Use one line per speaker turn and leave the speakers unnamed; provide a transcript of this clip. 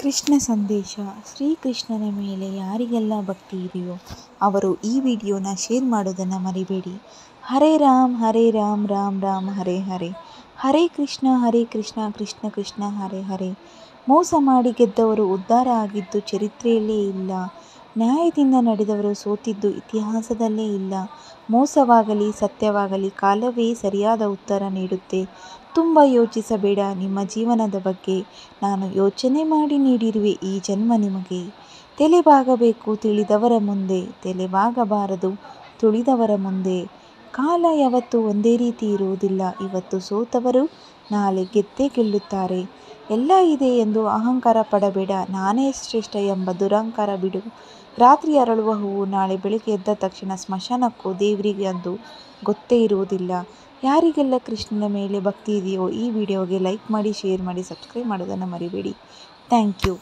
ಕೃಷ್ಣ ಸಂದೇಶ. ಶ್ರೀಕೃಷ್ಣನ ಮೇಲೆ ಯಾರಿಗೆಲ್ಲ ಭಕ್ತಿ ಇದೆಯೋ ಅವರು ಈ ವಿಡಿಯೋನ ಶೇರ್ ಮಾಡೋದನ್ನು ಮರಿಬೇಡಿ. ಹರೇ ರಾಮ್ ರಾಮ್ ರಾಮ್ ಹರೇ ಹರೇ, ಹರೇ ಕೃಷ್ಣ ಕೃಷ್ಣ ಕೃಷ್ಣ ಹರೇ ಹರೇ. ಮೋಸ ಮಾಡಿ ಗೆದ್ದವರು ಉದ್ಧಾರ ಆಗಿದ್ದು ಚರಿತ್ರೆಯಲ್ಲೇ ಇಲ್ಲ. ನ್ಯಾಯದಿಂದ ನಡೆದವರು ಸೋತಿದ್ದು ಇತಿಹಾಸದಲ್ಲೇ ಇಲ್ಲ. ಮೋಸವಾಗಲಿ ಸತ್ಯವಾಗಲಿ ಕಾಲವೇ ಸರಿಯಾದ ಉತ್ತರ ನೀಡುತ್ತೆ. ತುಂಬ ಯೋಚಿಸಬೇಡ ನಿಮ್ಮ ಜೀವನದ ಬಗ್ಗೆ, ನಾನು ಯೋಚನೆ ಮಾಡಿ ನೀಡಿರುವೆ ಈ ಜನ್ಮ ನಿಮಗೆ. ತಲೆಬಾಗಬೇಕು ತಿಳಿದವರ ಮುಂದೆ, ತಲೆಬಾಗಬಾರದು ತುಳಿದವರ ಮುಂದೆ. ಕಾಲ ಯಾವತ್ತೂ ಒಂದೇ ರೀತಿ ಇರುವುದಿಲ್ಲ. ಇವತ್ತು ಸೋತವರು ನಾಳೆ ಗೆದ್ದೇ ಗೆಲ್ಲುತ್ತಾರೆ. ಎಲ್ಲ ಇದೆ ಎಂದು ಅಹಂಕಾರ ಪಡಬೇಡ, ನಾನೇ ಶ್ರೇಷ್ಠ ಎಂಬ ದುರಹಂಕಾರ ಬಿಡು. ರಾತ್ರಿ ಅರಳುವ ಹೂವು ನಾಳೆ ಬೆಳಗ್ಗೆ ಎದ್ದ ತಕ್ಷಣ ಸ್ಮಶಾನಕ್ಕೋ ದೇವರಿಗೆ ಅದು ಗೊತ್ತೇ ಇರುವುದಿಲ್ಲ. ಯಾರಿಗೆಲ್ಲ ಕೃಷ್ಣನ ಮೇಲೆ ಭಕ್ತಿ ಇದೆಯೋ ಈ ವಿಡಿಯೋಗೆ ಲೈಕ್ ಮಾಡಿ, ಶೇರ್ ಮಾಡಿ, ಸಬ್ಸ್ಕ್ರೈಬ್ ಮಾಡೋದನ್ನು ಮರಿಬೇಡಿ. Thank you.